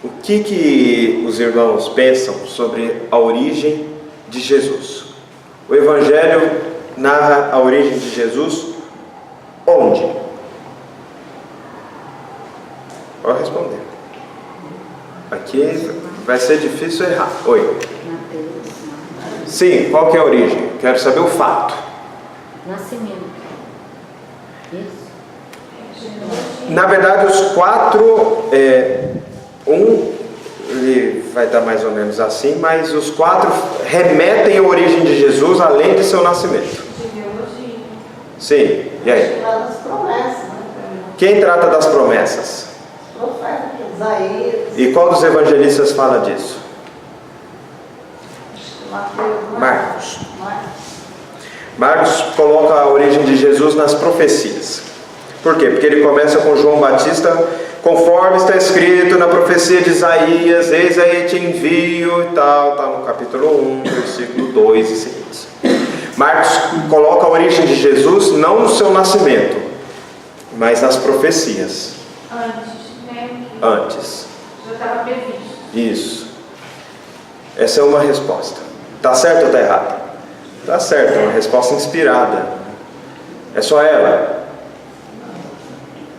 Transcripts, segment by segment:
O que os irmãos pensam sobre a origem de Jesus? O Evangelho narra a origem de Jesus onde? Pode responder. Aqui vai ser difícil errar. Oi. Sim, qual que é a origem? Quero saber o fato. Nascimento. Isso. Na verdade, os quatro, ele vai dar mais ou menos assim, mas os quatro remetem à origem de Jesus, além de seu nascimento. Sim, e aí? Quem trata das promessas? E qual dos evangelistas fala disso? Marcos. Marcos coloca a origem de Jesus nas profecias. Por quê? Porque ele começa com João Batista, conforme está escrito na profecia de Isaías, eis aí te envio e tal, está no capítulo 1, versículo 2 e seguintes. Marcos coloca a origem de Jesus não no seu nascimento, mas nas profecias. Antes. Já estava previsto. Isso. Essa é uma resposta. Está certo ou está errado? Está certo, é uma resposta inspirada. É só ela.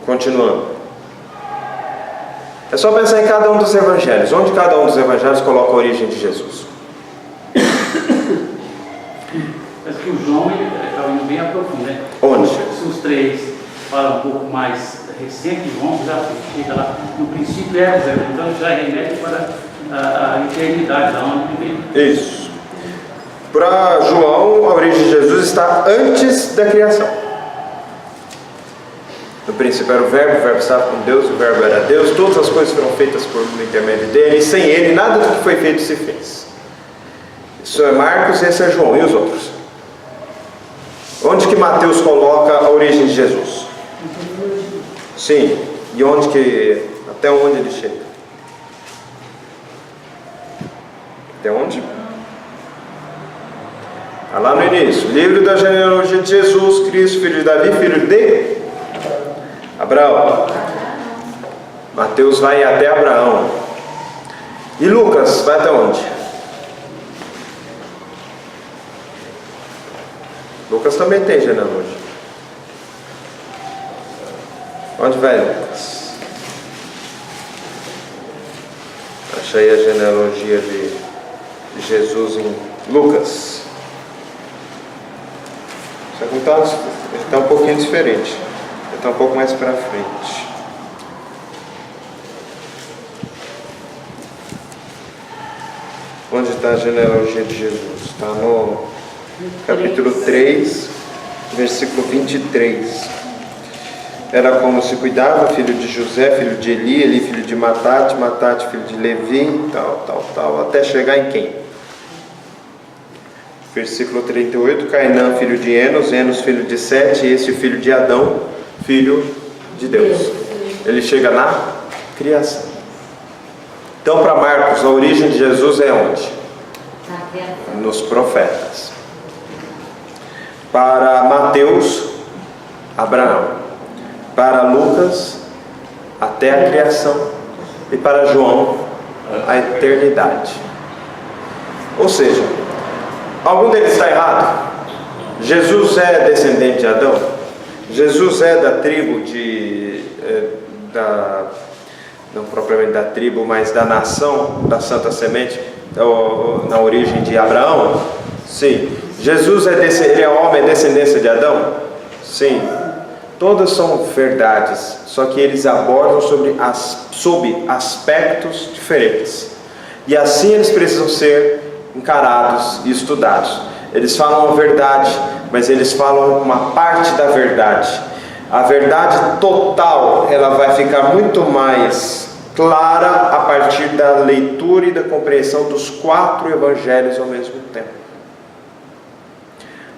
Continuando. É só pensar em cada um dos evangelhos. Onde cada um dos evangelhos coloca a origem de Jesus? Mas que o João está indo bem a profundo, né? Onde? Se os três falam um pouco mais recente, João já chega lá. No princípio era o verbo, então já remete para a eternidade, da onde veio. Isso. Para João, a origem de Jesus está antes da criação. No princípio era o verbo estava com Deus, o verbo era Deus, todas as coisas foram feitas por intermédio dele, e sem ele nada do que foi feito se fez. Isso é Marcos e esse é João, e os outros? Onde que Mateus coloca a origem de Jesus? Sim, e até onde ele chega? Até onde? Está lá no início, livro da genealogia de Jesus Cristo, filho de Davi, filho de Abraão. Mateus vai até Abraão. E Lucas vai até onde? Lucas também tem genealogia. Onde vai Lucas? Acha aí a genealogia de Jesus em Lucas. Só que ele está um pouquinho diferente. Ele está um pouco mais para frente. Onde está a genealogia de Jesus? Está no capítulo 3, versículo 23. Era como se cuidava, filho de José, filho de Eli, Eli filho de Matate, Matate filho de Levi, tal, até chegar em quem? Versículo 38, Cainã filho de Enos, Enos filho de Sete, e esse filho de Adão, filho de Deus. Ele chega na criação. Então, para Marcos, a origem de Jesus é onde? Nos profetas. Para Mateus, Abraão. Para Lucas, até a criação. E para João, a eternidade. Ou seja, algum deles está errado? Jesus é descendente de Adão? Jesus é da tribo não propriamente da tribo, mas da nação da Santa Semente, na origem de Abraão? Sim. Jesus ele é homem, é descendência de Adão? Sim. Todas são verdades, só que eles abordam sob aspectos diferentes. E assim eles precisam ser encarados e estudados. Eles falam a verdade, mas eles falam uma parte da verdade. A verdade total, ela vai ficar muito mais clara a partir da leitura e da compreensão dos 4 evangelhos ao mesmo tempo.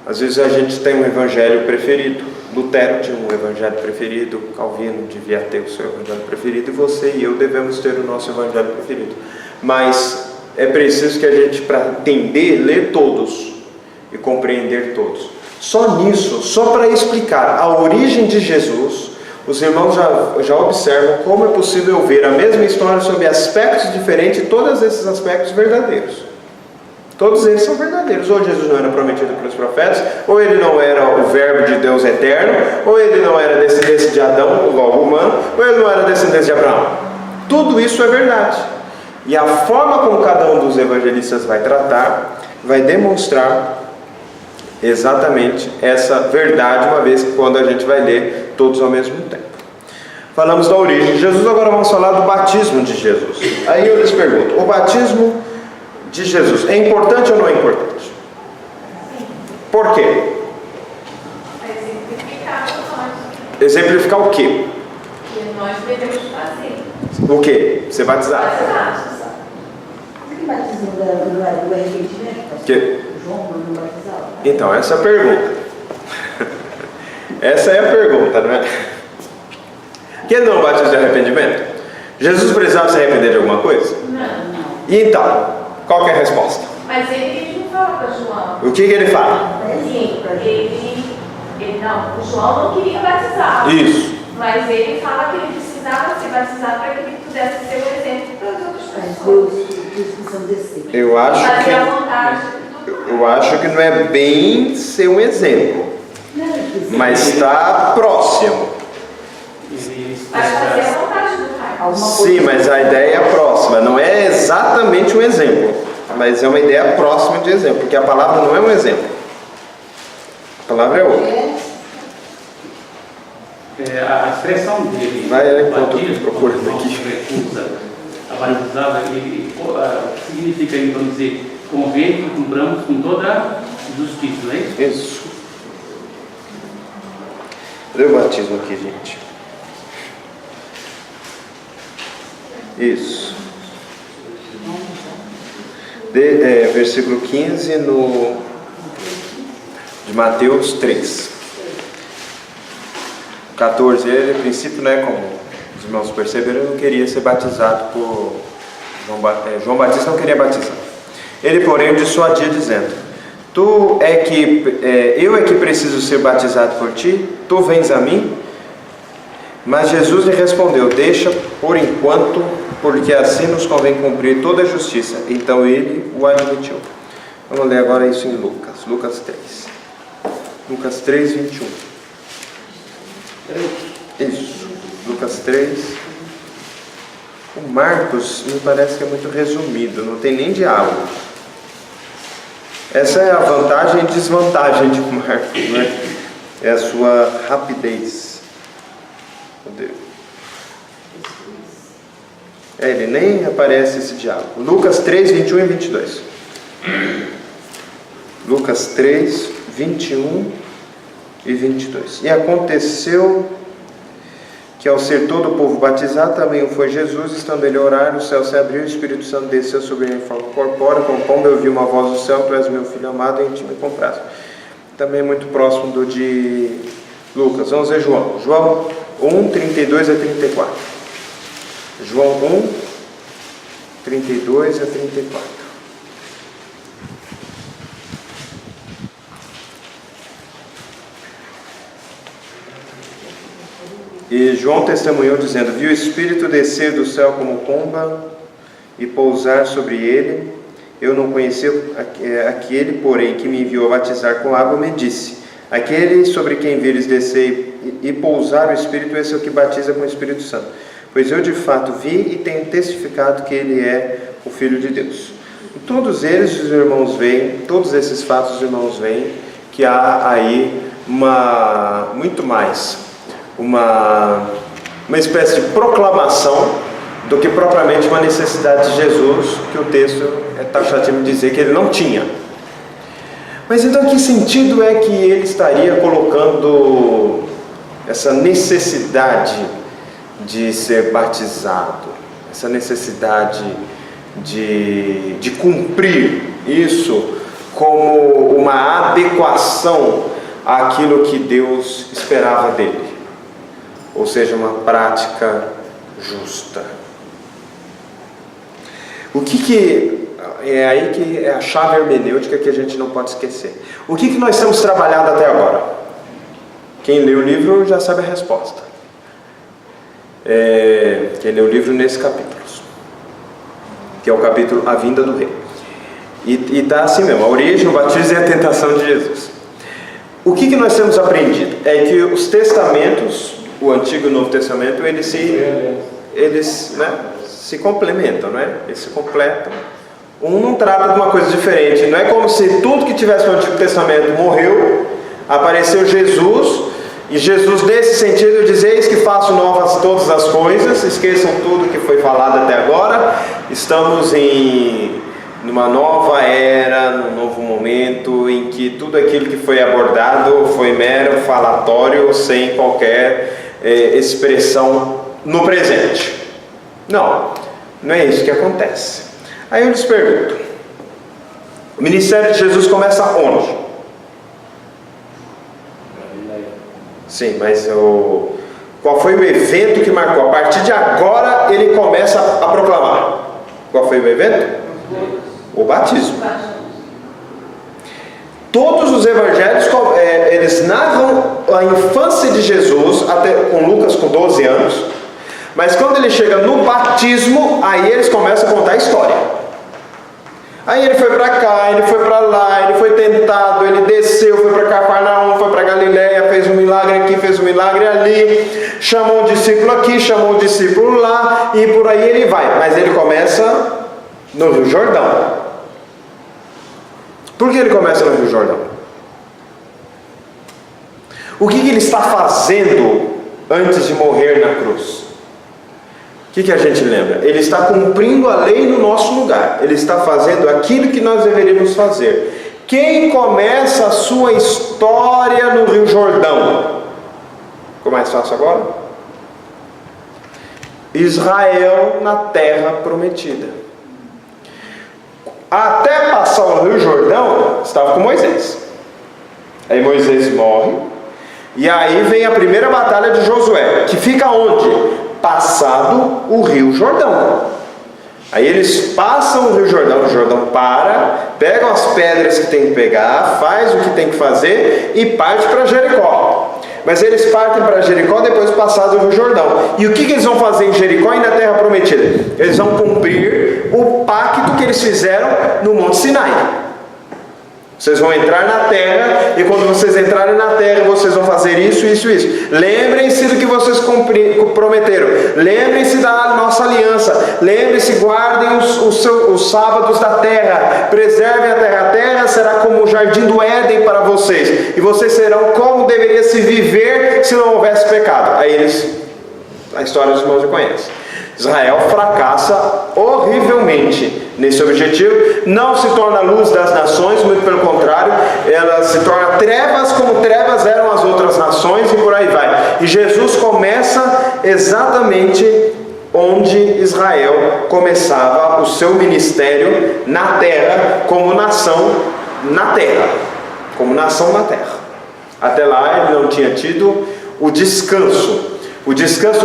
Às vezes a gente tem um evangelho preferido. Lutero tinha um evangelho preferido, Calvino devia ter o seu evangelho preferido, e você e eu devemos ter o nosso evangelho preferido. Mas é preciso que a gente, para entender, ler todos e compreender todos. Só nisso, só para explicar a origem de Jesus, os irmãos já observam como é possível ver a mesma história sob aspectos diferentes e todos esses aspectos verdadeiros. Todos eles são verdadeiros. Ou Jesus não era prometido pelos profetas, ou ele não era o verbo de Deus eterno, ou ele não era descendência de Adão, logo humano, ou ele não era descendência de Abraão. Tudo isso é verdade. E a forma como cada um dos evangelistas vai tratar, vai demonstrar exatamente essa verdade, uma vez que quando a gente vai ler todos ao mesmo tempo. Falamos da origem de Jesus, agora vamos falar do batismo de Jesus. Aí eu lhes pergunto, o batismo de Jesus é importante ou não é importante? Por quê? Exemplificar o quê? Que nós devemos fazer. O quê? Ser batizado. Por que batismo do arrependimento? Que? João não batizava? Então, essa é a pergunta. Essa é a pergunta, não é? Que ele não batiza de arrependimento? Jesus precisava se arrepender de alguma coisa? Não. E então, qual que é a resposta? Mas ele não fala para João. O que ele fala? Não, o João não queria batizar. Isso. Mas ele fala que ele precisava ser batizado para que ele pudesse ser um exemplo para as outras pessoas. Eu acho Fazer a vontade eu acho que não é bem ser um exemplo, mas está próximo. Mas fazer a vontade do Pai. Sim, mas a ideia é próxima. Não é exatamente um exemplo, mas é uma ideia próxima de exemplo, porque a palavra não é um exemplo. A palavra é outra. A expressão dele, Vai enquanto batismo, procurando quando aqui. recusa a batizada, ele significa então dizer, convém que cumpramos com toda a justiça, não é isso? Isso. Cadê o batismo aqui, gente? Isso. Versículo 15 de Mateus 3. 14, ele, a princípio, né, como os irmãos perceberam, ele não queria ser batizado por João Batista não queria batizar. Ele, porém, dissuadia, dizendo: eu é que preciso ser batizado por ti, tu vens a mim? Mas Jesus lhe respondeu: deixa por enquanto, porque assim nos convém cumprir toda a justiça. Então ele o admitiu. Vamos ler agora isso em Lucas 3. Lucas 3, 21. Isso, Lucas 3. O Marcos me parece que é muito resumido, não tem nem diálogo. Essa é a vantagem e desvantagem de Marcos, né? É a sua rapidez. Ele nem aparece esse diálogo. Lucas 3, 21 e 22. Lucas 3, 21 e 22. E aconteceu que ao ser todo o povo batizado, também o foi Jesus, estando ele a orar, o céu se abriu, o Espírito Santo desceu sobre ele em forma corpórea, como pomba, eu ouvi uma voz do céu: tu és meu filho amado, em ti me comprazo. Também muito próximo do de Lucas. Vamos ver João. João 1, 32 a 34. João 1, 32 a 34. E João testemunhou dizendo: viu o Espírito descer do céu como pomba e pousar sobre ele. Eu não conhecia aquele, porém, que me enviou a batizar com água, me disse: aquele sobre quem vires descer e pousar o Espírito, esse é o que batiza com o Espírito Santo. Pois eu de fato vi e tenho testificado que ele é o Filho de Deus. Em todos eles os irmãos veem, todos esses fatos os irmãos veem que há aí muito mais uma espécie de proclamação do que propriamente uma necessidade de Jesus, que o texto é taxativo de dizer que ele não tinha. Mas então, que sentido é que ele estaria colocando essa necessidade de ser batizado, essa necessidade de cumprir isso como uma adequação àquilo que Deus esperava dele? Ou seja, uma prática justa. O que é aí que é a chave hermenêutica que a gente não pode esquecer. O que nós temos trabalhado até agora? Quem lê o livro já sabe a resposta. Quem lê o livro nesse capítulo, que é o capítulo A Vinda do Rei. E está assim mesmo, a origem, o batismo e a tentação de Jesus. O que nós temos aprendido? É que os testamentos, o Antigo e o Novo Testamento, eles se complementam, né? Eles se completam. Um não trata de uma coisa diferente. Não é como se tudo que tivesse no Antigo Testamento morreu, apareceu Jesus, e Jesus, nesse sentido, diz: eis que faço novas todas as coisas, esqueçam tudo que foi falado até agora, estamos numa nova era, num novo momento, em que tudo aquilo que foi abordado foi mero falatório, sem qualquer expressão no presente. Não é isso que acontece. Aí eu lhes pergunto, o ministério de Jesus começa onde? Sim, mas qual foi o evento que marcou? A partir de agora ele começa a proclamar. Qual foi o evento? O batismo. Todos os evangelhos eles narram a infância de Jesus, até com Lucas com 12 anos, mas quando ele chega no batismo, aí eles começam a contar a história. Aí ele foi para cá, ele foi para lá, ele foi tentado, ele desceu, foi para Cafarnaum, foi para Galiléia, fez um milagre aqui, fez um milagre ali, chamou o discípulo aqui, chamou o discípulo lá, e por aí ele vai. Mas ele começa no Rio Jordão. Por que ele começa no Rio Jordão? O que ele está fazendo antes de morrer na cruz? O que a gente lembra? Ele está cumprindo a lei no nosso lugar. Ele está fazendo aquilo que nós deveríamos fazer. Quem começa a sua história no Rio Jordão? Ficou mais fácil agora? Israel na terra prometida. Até passar o Rio Jordão, estava com Moisés. Aí Moisés morre. E aí vem a primeira batalha de Josué, que fica onde? Passado o Rio Jordão. Aí eles passam o Rio Jordão para, pegam as pedras que tem que pegar, faz o que tem que fazer e parte para Jericó. Mas eles partem para Jericó depois de passado o Rio Jordão. E o que eles vão fazer em Jericó e na terra prometida? Eles vão cumprir o pacto que eles fizeram no Monte Sinai. Vocês vão entrar na terra, e quando vocês entrarem na terra, vocês vão fazer isso, isso, isso. Lembrem-se do que vocês prometeram. Lembrem-se da nossa aliança. Lembrem-se, guardem os sábados da terra. Preservem a terra. A terra será como o jardim do Éden para vocês. E vocês serão como deveria se viver se não houvesse pecado. Aí a história dos irmãos já conhecem. Israel fracassa horrivelmente nesse objetivo, não se torna a luz das nações, muito pelo contrário, ela se torna trevas como trevas eram as outras nações, e por aí vai. E Jesus começa exatamente onde Israel começava o seu ministério na terra, como nação na terra. Como nação na terra. Até lá ele não tinha tido o descanso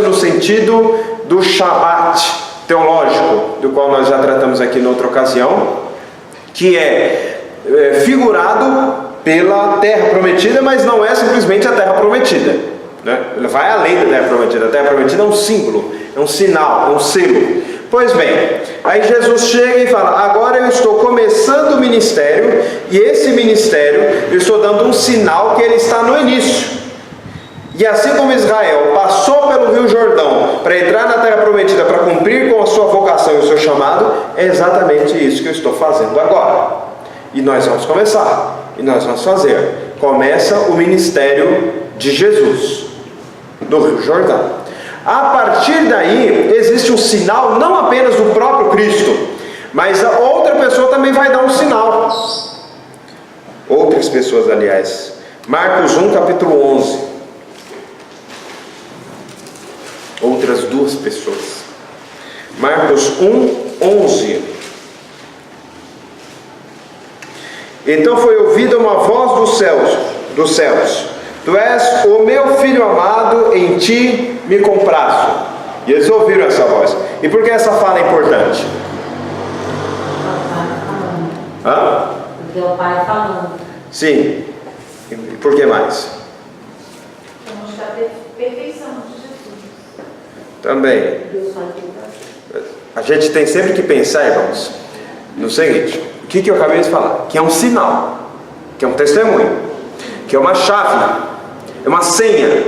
no sentido do Shabat teológico, do qual nós já tratamos aqui noutra ocasião, que é figurado pela terra prometida, mas não é simplesmente a terra prometida, né? Ele vai além da terra prometida. A terra prometida é um símbolo, é um sinal, é um selo. Pois bem, aí Jesus chega e fala: agora eu estou começando o ministério, e esse ministério eu estou dando um sinal que ele está no início. E assim como Israel passou pelo Rio Jordão para entrar na terra prometida, para cumprir com a sua vocação e o seu chamado, é exatamente isso que eu estou fazendo agora. E nós vamos começar, e nós vamos fazer. Começa o ministério de Jesus no Rio Jordão. A partir daí existe um sinal, não apenas do próprio Cristo, mas a outra pessoa também vai dar um sinal. Outras pessoas, aliás. Marcos 1, capítulo 11. Outras duas pessoas. Marcos 1, 11. Então foi ouvida uma voz dos céus: tu és o meu filho amado, em ti me comprazo. E eles ouviram essa voz. E por que essa fala é importante? Hã? Porque o Pai falando. Sim. E por que mais? Para mostrar a perfeição de Jesus. Também. Deus faz tudo. A gente tem sempre que pensar, irmãos, no seguinte: o que eu acabei de falar? Que é um sinal, que é um testemunho, que é uma chave, é uma senha,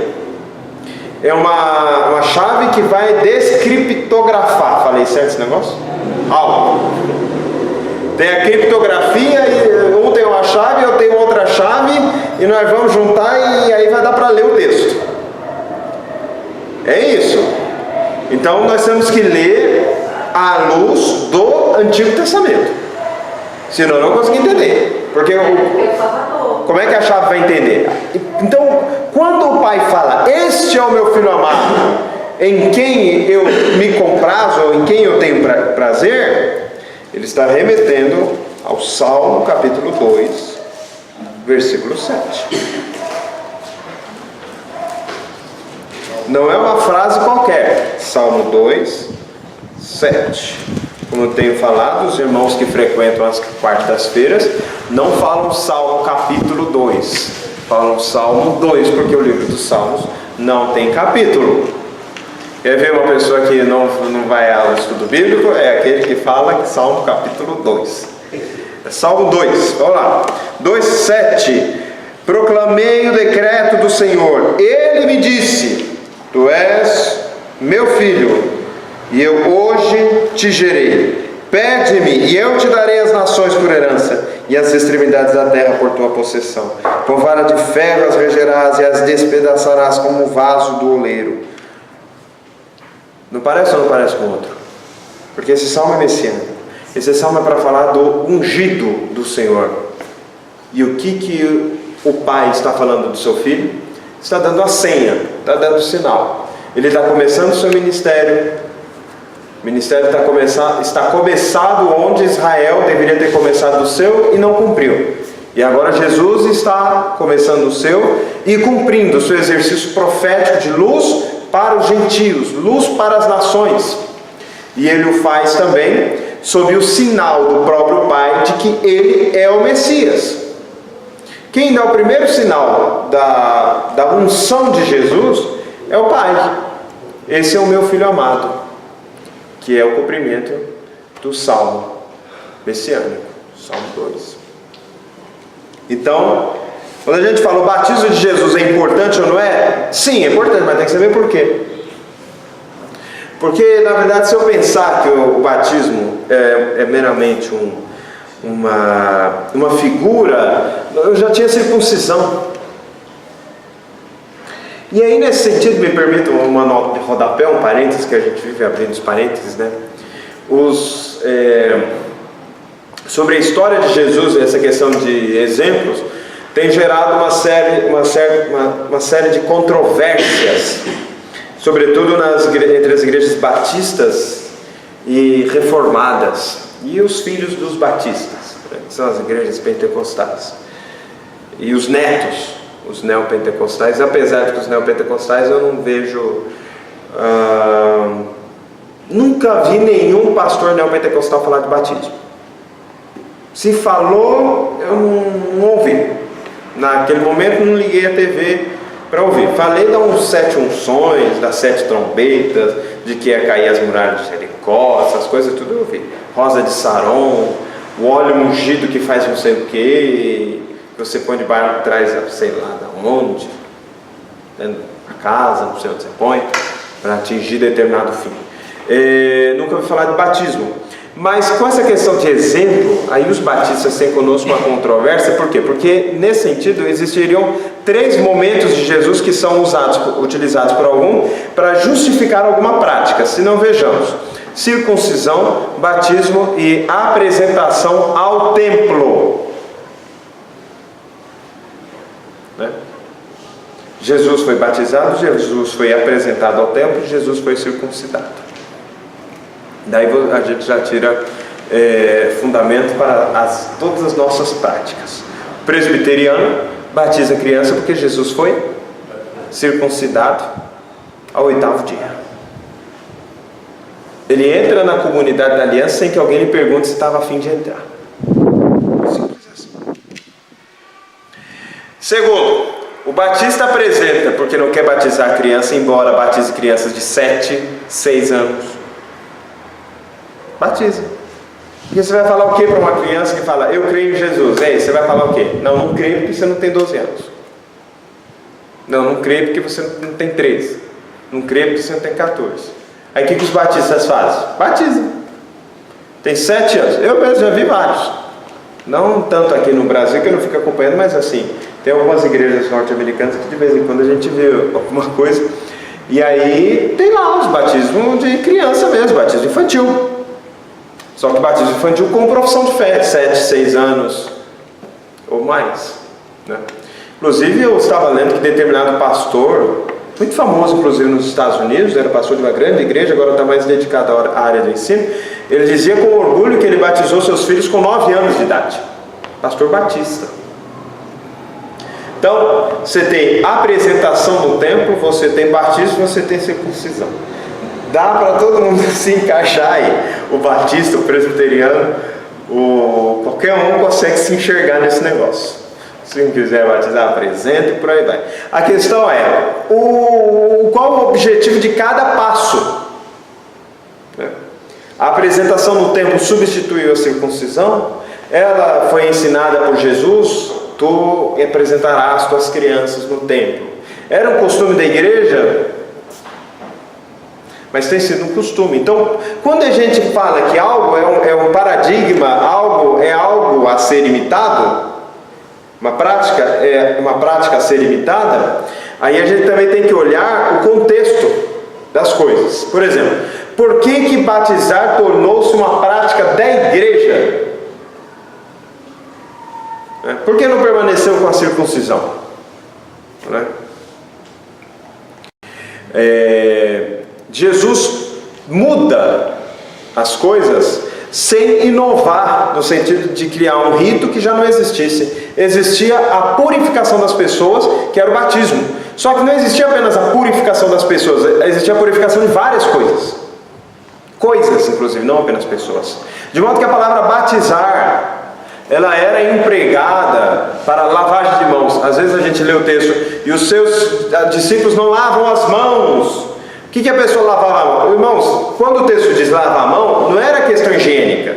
é uma chave que vai descriptografar. Falei certo esse negócio? Algo. Tem a criptografia, e um tem uma chave, eu tenho outra chave, e nós vamos juntar e aí vai dar para ler o texto. É isso. Então nós temos que ler à luz do Antigo Testamento, senão não conseguimos entender. Porque como é que a chave vai entender? Então, quando o pai fala, este é o meu filho amado, em quem eu me comprazo, ou em quem eu tenho prazer, ele está remetendo ao Salmo capítulo 2, versículo 7. Não é uma frase qualquer. Salmo 2, 7. Como eu tenho falado, os irmãos que frequentam as quartas-feiras não falam Salmo capítulo 2, falam Salmo 2, porque o livro dos Salmos não tem capítulo. Quer ver uma pessoa que não vai ao estudo bíblico? É aquele que fala que Salmo capítulo 2. É Salmo 2, vamos lá. 2, 7. Proclamei o decreto do Senhor. Ele me disse: tu és meu filho, e eu hoje te gerei. Pede-me, e eu te darei as nações por herança, e as extremidades da terra por tua possessão. Com vara de ferro as regerás, e as despedaçarás como o vaso do oleiro. Não parece ou não parece com o outro? Porque esse salmo é messiânico. Esse salmo é para falar do ungido do Senhor. E o que o pai está falando do seu filho? Está dando a senha, está dando o sinal. Ele está começando o seu ministério. O ministério está começado onde Israel deveria ter começado o seu e não cumpriu. E agora Jesus está começando o seu e cumprindo o seu exercício profético de luz para os gentios, luz para as nações. E ele o faz também sob o sinal do próprio Pai de que ele é o Messias. Quem dá o primeiro sinal da unção de Jesus é o Pai. Esse é o meu filho amado, que é o cumprimento do Salmo messiânico, Salmo 2. Então, quando a gente fala o batismo de Jesus é importante ou não é? Sim, é importante, mas tem que saber por quê. Porque, na verdade, se eu pensar que o batismo é meramente uma figura, eu já tinha circuncisão. E aí, nesse sentido, me permitam uma nota de rodapé, um parênteses, que a gente vive abrindo os parênteses, né? Sobre a história de Jesus, essa questão de exemplos, tem gerado uma série de controvérsias, sobretudo entre as igrejas batistas e reformadas, e os filhos dos batistas, que são as igrejas pentecostais, e os netos, os neopentecostais, apesar de que os neopentecostais eu não vejo, nunca vi nenhum pastor neopentecostal falar de batismo. Se falou, eu não ouvi. Naquele momento não liguei a TV para ouvir. Falei das 7 unções, das 7 trombetas, de que ia cair as muralhas de Jericó, essas coisas tudo eu ouvi. Rosa de Saron, o óleo ungido que faz não sei o que você põe debaixo de trás, sei lá de onde, dentro da casa, não sei onde você põe, para atingir determinado fim. Nunca ouvi falar de batismo. Mas com essa questão de exemplo, aí os batistas têm conosco uma controvérsia. Por quê? Porque nesse sentido existiriam 3 momentos de Jesus que são utilizados por algum para justificar alguma prática. Se não, vejamos: circuncisão, batismo e apresentação ao templo. Né? Jesus foi batizado, Jesus foi apresentado ao templo, Jesus foi circuncidado. Daí a gente já tira fundamento para todas as nossas práticas. O presbiteriano batiza a criança porque Jesus foi circuncidado ao 8º dia. Ele entra na comunidade da aliança sem que alguém lhe pergunte se estava a fim de entrar. Simples assim. Segundo, O batista apresenta porque não quer batizar a criança, embora batize crianças de 7, 6 anos. Batiza. Porque você vai falar o que para uma criança que fala, eu creio em Jesus? Ei, você vai falar o quê? Não, não creio porque você não tem 12 anos. Não creio porque você não tem 13. Não creio porque você não tem 14. Aí o que os batistas fazem? Batizam. Tem 7 anos. Eu mesmo já vi vários. Não tanto aqui no Brasil, que eu não fico acompanhando, mas assim, tem algumas igrejas norte-americanas que de vez em quando a gente vê alguma coisa. E aí tem lá os batismos de criança mesmo, batismo infantil. Só que batismo infantil com profissão de fé, 7, 6 anos ou mais, né? Inclusive eu estava lendo que determinado pastor, muito famoso inclusive nos Estados Unidos, era pastor de uma grande igreja, agora está mais dedicado à área do ensino. Ele dizia com orgulho que ele batizou seus filhos com 9 anos de idade. Pastor batista. Então, você tem apresentação no templo, você tem batismo, você tem circuncisão. Dá para todo mundo se encaixar aí. O batista, o presbiteriano, qualquer um consegue se enxergar nesse negócio. Se não quiser batizar, apresenta e por aí vai. A questão é, qual o objetivo de cada passo? A apresentação no templo substituiu a circuncisão. Ela foi ensinada por Jesus. Tu apresentarás tuas crianças no templo. Era um costume da igreja, mas tem sido um costume. Então, quando a gente fala que algo é um paradigma, algo é algo a ser imitado, uma prática é uma prática a ser imitada, aí a gente também tem que olhar o contexto das coisas. Por exemplo, por que batizar tornou-se uma prática da igreja? Por que não permaneceu com a circuncisão? Jesus muda as coisas sem inovar, no sentido de criar um rito que já não existisse. Existia a purificação das pessoas, que era o batismo. Só que não existia apenas a purificação das pessoas, existia a purificação de várias coisas. Coisas, inclusive, não apenas pessoas. De modo que a palavra batizar, ela era empregada para lavagem de mãos. Às vezes a gente lê o texto, e os seus discípulos não lavam as mãos. O que a pessoa lavava a mão? Irmãos, quando o texto diz lavar a mão, não era questão higiênica.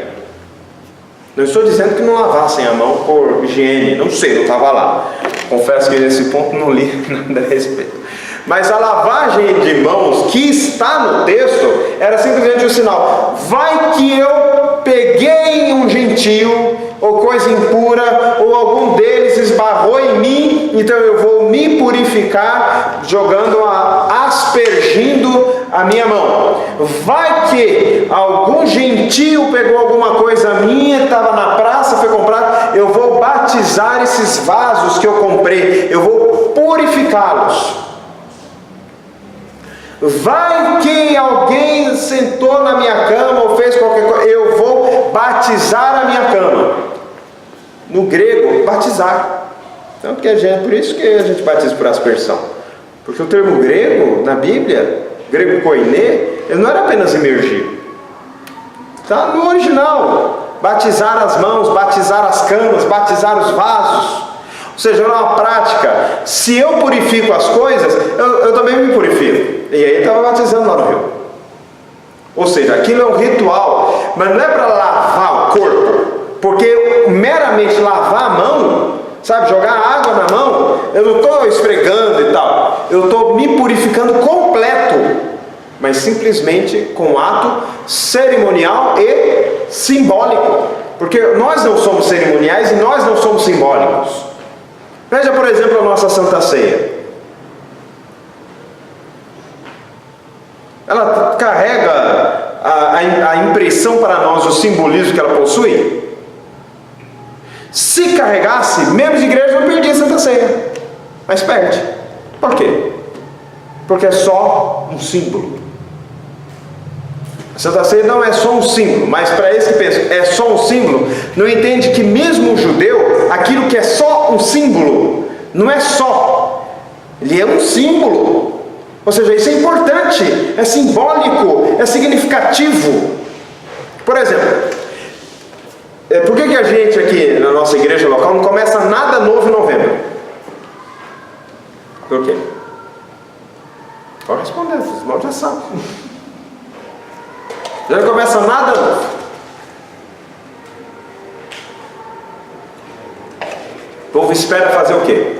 Não estou dizendo que não lavassem a mão por higiene, não sei, não estava lá. Confesso que nesse ponto não li nada a respeito. Mas a lavagem de mãos que está no texto era simplesmente um sinal. Vai que eu peguei um gentio, ou coisa impura, ou algum deles esbarrou em mim, então eu vou me purificar, aspergindo a minha mão. Vai que algum gentio pegou alguma coisa minha, estava na praça, foi comprado, eu vou batizar esses vasos que eu comprei, eu vou purificá-los. Vai que alguém sentou na minha cama ou fez qualquer coisa, eu vou batizar a minha cama. No grego, batizar. Então, por isso que a gente batiza por aspersão. Porque o termo grego, na Bíblia, grego koiné, ele não era apenas imergir. Está no original. Batizar as mãos, batizar as camas, batizar os vasos. Ou seja, é uma prática. Se eu purifico as coisas, eu também me purifico. E aí estava batizando lá no rio. Ou seja, aquilo é um ritual, mas não é para lavar o corpo. Porque meramente lavar a mão, sabe, jogar água na mão, eu não estou esfregando e tal. Eu estou me purificando completo. Mas simplesmente com um ato cerimonial e simbólico. Porque nós não somos cerimoniais e nós não somos simbólicos. Veja, por exemplo, a nossa Santa Ceia. Ela carrega a impressão para nós, o simbolismo que ela possui. Se carregasse, membros de igreja não perdia a Santa Ceia. Mas perde. Por quê? Porque é só um símbolo. A Santa Ceia não é só um símbolo, mas para esse que pensa, é só um símbolo, não entende que mesmo o judeu, aquilo que é só um símbolo, não é só, ele é um símbolo. Ou seja, isso é importante, é simbólico, é significativo. Por exemplo, por que a gente aqui na nossa igreja local não começa nada novo em novembro? Por quê? Pode responder, os irmãos já sabem. Já não começa nada novo. O povo espera fazer o quê?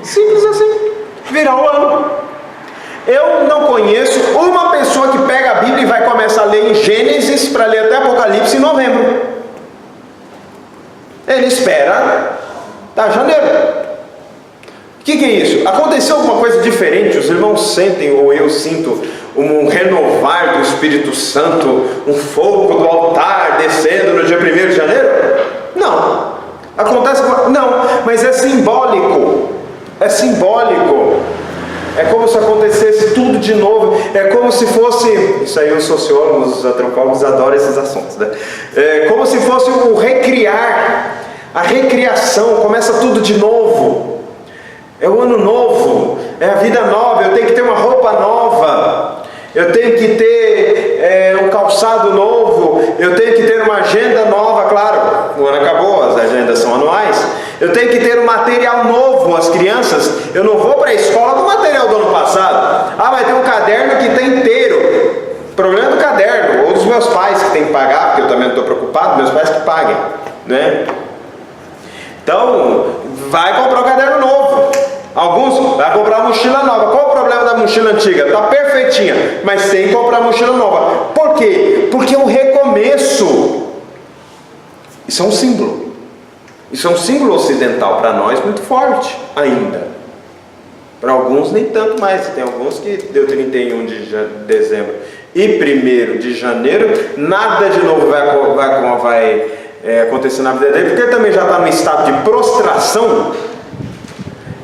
Simples assim. Virar o ano. Eu não conheço uma pessoa que pega a Bíblia e vai começar a ler em Gênesis para ler até Apocalipse em novembro. Ele espera janeiro. O que é isso? Aconteceu alguma coisa diferente? Os irmãos sentem, ou eu sinto, um renovar do Espírito Santo, um fogo do altar descendo no dia 1º de janeiro? Não. Acontece? Não, mas é simbólico. É simbólico. É como se acontecesse tudo de novo. É como se fosse... Isso aí os sociólogos, os antropólogos adoram esses assuntos, né? É como se fosse o recriar. A recriação. Começa tudo de novo. É o ano novo. É a vida nova. Eu tenho que ter uma roupa nova. Eu tenho que ter um calçado novo. Eu tenho que ter uma agenda nova. Claro, o ano acabou, as agendas são anuais. Eu tenho que ter um material novo. As crianças, eu não vou para a escola com o material do ano passado. Vai ter um caderno que está inteiro. O problema é do caderno, ou dos meus pais que tem que pagar, porque eu também não estou preocupado, meus pais que paguem, né? Então, vai comprar um caderno novo. Alguns vai comprar uma mochila nova. Qual o problema da mochila antiga? Está perfeitinha, mas tem que comprar mochila nova. Por quê? Porque é um recomeço. Isso é um símbolo. Isso é um símbolo ocidental para nós muito forte ainda. Para alguns nem tanto mais. Tem alguns que deu 31 de dezembro e 1º de janeiro, nada de novo vai acontecer na vida dele, porque ele também já está num estado de prostração,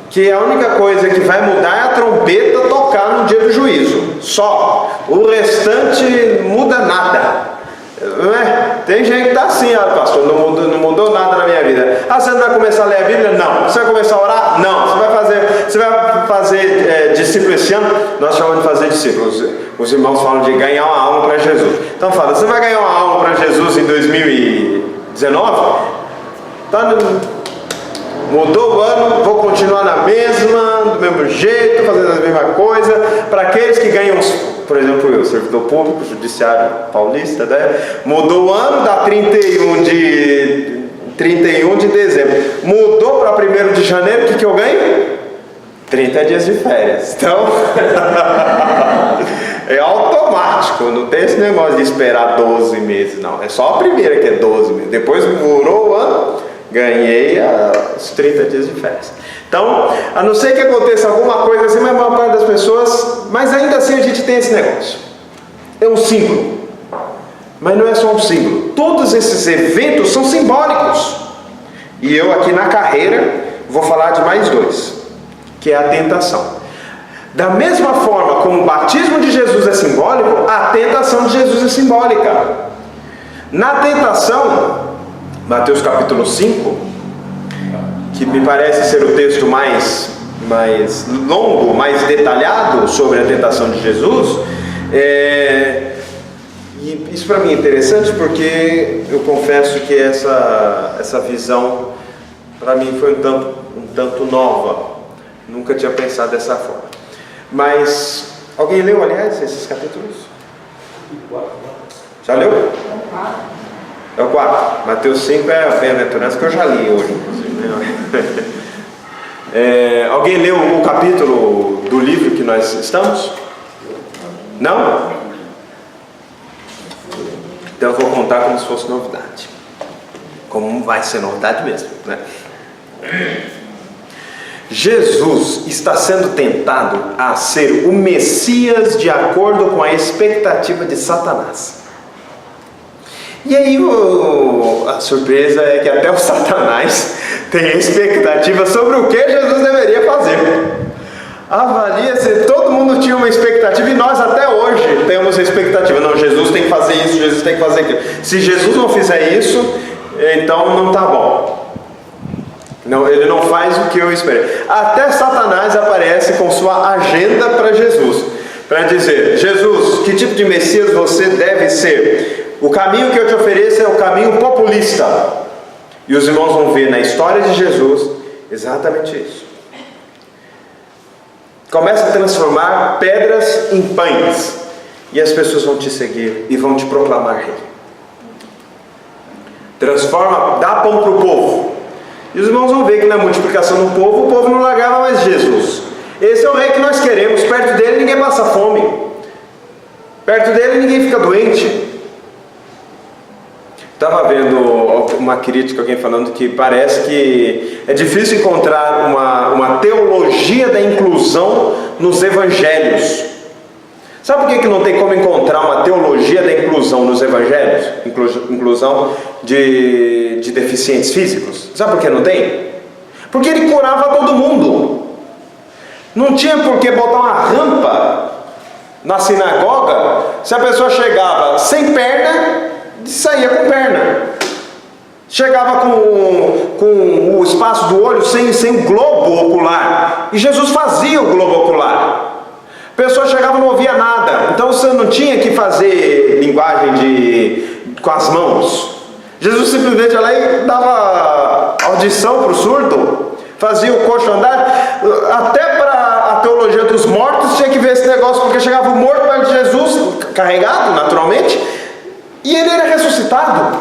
que a única coisa que vai mudar é a trombeta tocar no dia do juízo. Só. O restante muda nada. Não é? Tem gente que está assim, pastor, não mudou nada na minha vida. Você não vai começar a ler a Bíblia? Não. Você vai começar a orar? Não. Você vai fazer discípulo esse ano? Nós chamamos de fazer discípulos. Os irmãos falam de ganhar uma alma para Jesus. Então fala, você vai ganhar uma alma para Jesus em 2019? Mudou o ano, vou continuar na mesma, do mesmo jeito, fazendo a mesma coisa. Para aqueles que ganham, por exemplo, eu, servidor público, judiciário paulista, né? Mudou o ano, dá 31 de dezembro. Mudou para 1º de janeiro, o que eu ganho? 30 dias de férias. Então, é automático, não tem esse negócio de esperar 12 meses, não. É só a primeira que é 12 meses. Depois mudou o ano, ganhei os 30 dias de férias. Então, a não ser que aconteça alguma coisa assim, mas a maior parte das pessoas, mas ainda assim a gente tem esse negócio. É um símbolo. Mas não é só um símbolo. Todos esses eventos são simbólicos. E eu aqui na carreira vou falar de mais 2, que é a tentação. Da mesma forma como o batismo de Jesus é simbólico, a tentação de Jesus é simbólica. Na tentação, Mateus capítulo 5, que me parece ser o texto mais longo, mais detalhado sobre a tentação de Jesus, e isso para mim é interessante porque eu confesso que essa visão para mim foi um tanto nova. Nunca tinha pensado dessa forma. Mas alguém leu, aliás, esses capítulos? Já leu? É o 4. Mateus 5 é a bem-aventurança que eu já li hoje, inclusive. Alguém leu o capítulo do livro que nós estamos? Não? Então eu vou contar como se fosse novidade. Como vai ser novidade mesmo, né? Jesus está sendo tentado a ser o Messias de acordo com a expectativa de Satanás. E aí a surpresa é que até o Satanás tem expectativa sobre o que Jesus deveria fazer. Avalia-se, todo mundo tinha uma expectativa e nós até hoje temos a expectativa. Não, Jesus tem que fazer isso, Jesus tem que fazer aquilo. Se Jesus não fizer isso, então não está bom. Não, ele não faz o que eu esperei. Até Satanás aparece com sua agenda para Jesus, para dizer: Jesus, que tipo de Messias você deve ser? O caminho que eu te ofereço é o caminho populista. E os irmãos vão ver na história de Jesus Exatamente isso. Começa a transformar pedras em pães, e as pessoas vão te seguir e vão te proclamar rei. Transforma, dá pão para o povo. E os irmãos vão ver que na multiplicação do povo, o povo não largava mais Jesus. Esse é o rei que nós queremos. Perto dele ninguém passa fome. Perto dele ninguém fica doente. Estava vendo uma crítica, alguém falando que parece que é difícil encontrar uma teologia da inclusão nos evangelhos. Sabe por que não tem como encontrar uma teologia da inclusão nos evangelhos? Inclusão de deficientes físicos. Sabe por que não tem? Porque ele curava todo mundo. Não tinha por que botar uma rampa na sinagoga se a pessoa chegava sem perna, saía com perna. Chegava com o espaço do olho sem o globo ocular. E Jesus fazia o globo ocular. A pessoa chegava e não ouvia nada. Então você não tinha que fazer linguagem com as mãos. Jesus simplesmente ia lá e dava audição para o surdo, fazia o coxo andar. Até para a teologia dos mortos tinha que ver esse negócio, porque chegava o morto perto de Jesus, carregado naturalmente, e ele era ressuscitado.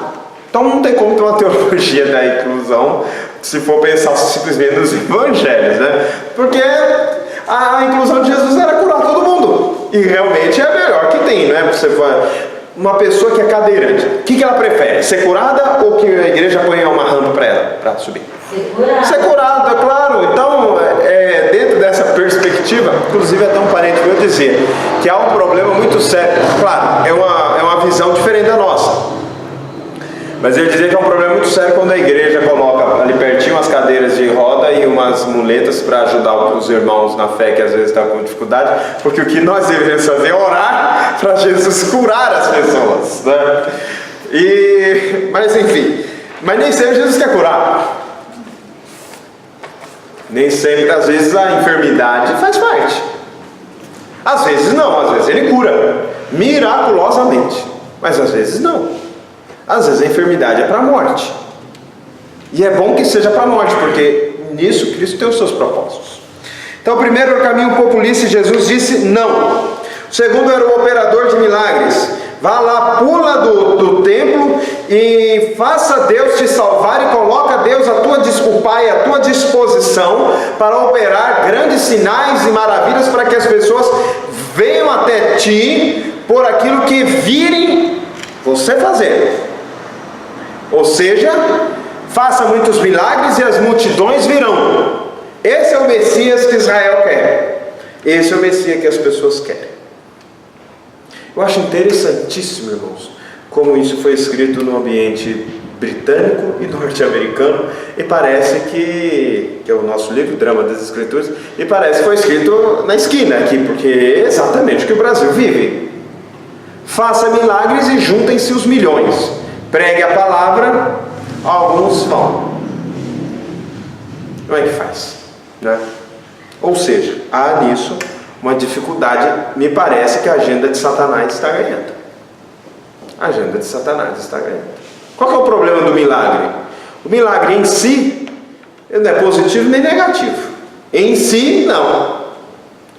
Então não tem como ter uma teologia da inclusão se for pensar simplesmente nos evangelhos, né? Porque a inclusão de Jesus era curar todo mundo, e realmente é a melhor que tem, não é? Você vai, uma pessoa que é cadeirante, o que ela prefere? Ser curada ou que a igreja ponha uma rampa para ela, para subir? Ser curada, claro. Então, dentro dessa perspectiva, inclusive até um parente meu dizer que há um problema muito sério. Claro, é uma visão diferente da nossa, mas ele dizia que é um problema muito sério quando a igreja coloca ali pertinho umas cadeiras de roda e umas muletas para ajudar os irmãos na fé que às vezes estão com dificuldade, porque o que nós devemos fazer é orar para Jesus curar as pessoas, né? Mas enfim, mas nem sempre Jesus quer curar. Nem sempre, às vezes a enfermidade faz parte. Às vezes não, às vezes ele cura miraculosamente, mas às vezes não. Às vezes a enfermidade é para a morte. E é bom que seja para a morte, porque nisso Cristo tem os seus propósitos. Então, o primeiro era o caminho populista, e Jesus disse não. O segundo era o operador de milagres. Vá lá, pula do templo e faça Deus te salvar, e coloca Deus o Pai à tua disposição para operar grandes sinais e maravilhas para que as pessoas venham até ti por aquilo que virem você fazer. Ou seja, faça muitos milagres e as multidões virão. Esse é o Messias que Israel quer. Esse é o Messias que as pessoas querem. Eu acho interessantíssimo, irmãos, como isso foi escrito no ambiente britânico e norte-americano, e parece que é o nosso livro, Drama das Escrituras, e parece que foi escrito na esquina aqui, porque é exatamente o que o Brasil vive. Faça milagres e juntem-se os milhões. Pregue a palavra, alguns vão. Como é que faz? Né? Ou seja, há nisso uma dificuldade. Me parece que a agenda de Satanás está ganhando. A agenda de Satanás está ganhando. Qual que é o problema do milagre? O milagre em si não é positivo nem negativo. Em si, não.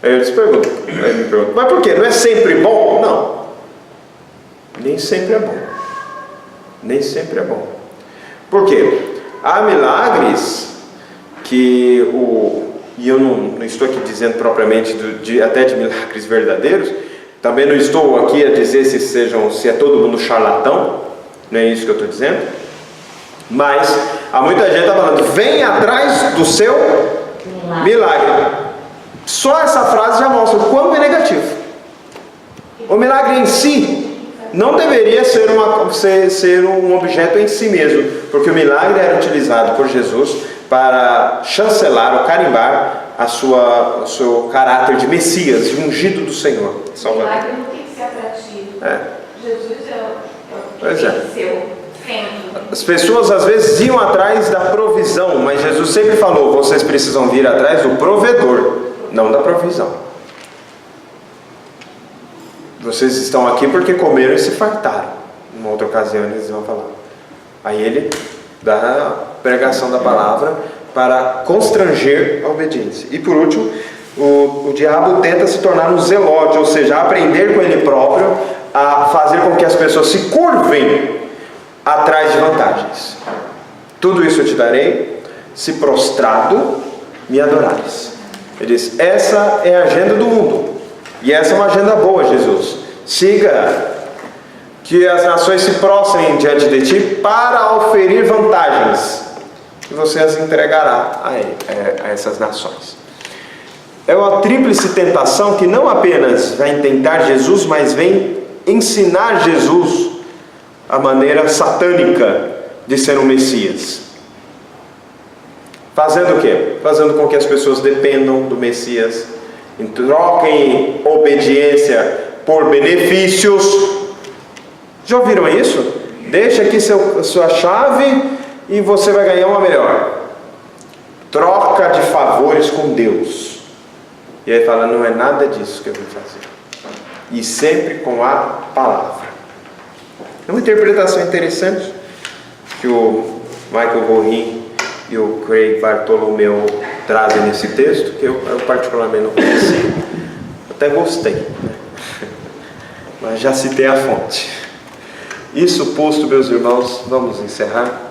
Aí eles perguntam, me perguntam, mas por quê? Não é sempre bom? Não. Nem sempre é bom. Nem sempre é bom. Por quê? Há milagres que e eu não estou aqui dizendo propriamente até de milagres verdadeiros. Também não estou aqui a dizer se é todo mundo charlatão. Não é isso que eu estou dizendo. Mas há muita gente que está falando, vem atrás do seu milagre. Só essa frase já mostra o quão é negativo. O milagre em si não deveria ser um objeto em si mesmo, porque o milagre era utilizado por Jesus para chancelar ou carimbar o seu caráter de Messias, de ungido do Senhor. O milagre não tem que ser atrativo. Jesus Pois é. seu centro. As pessoas às vezes iam atrás da provisão, mas Jesus sempre falou, vocês precisam vir atrás do provedor, não da provisão. Vocês estão aqui porque comeram e se fartaram. Numa outra ocasião eles vão falar. Aí ele dá a pregação da palavra para constranger a obediência. E por último, o diabo tenta se tornar um zelote, ou seja, aprender com ele próprio a fazer com que as pessoas se curvem atrás de vantagens. Tudo isso eu te darei, se prostrado me adorares. Ele diz, essa é a agenda do mundo. E essa é uma agenda boa, Jesus. Siga, que as nações se prostrem diante de ti para oferir vantagens. E você as entregará a essas nações. É uma tríplice tentação que não apenas vem tentar Jesus, mas vem ensinar Jesus a maneira satânica de ser um Messias. Fazendo o quê? Fazendo com que as pessoas dependam do Messias, troquem obediência por benefícios. Já ouviram isso? Deixa aqui sua chave e você vai ganhar uma melhor. Troca de favores com Deus. E aí fala, não é nada disso que eu vim fazer. E sempre com a palavra. É uma interpretação interessante que o Michael Gorin e o Craig Bartolomeu trazem nesse texto, que eu particularmente não conheci. Até gostei, né? Mas já citei a fonte. Isso posto, meus irmãos, vamos encerrar.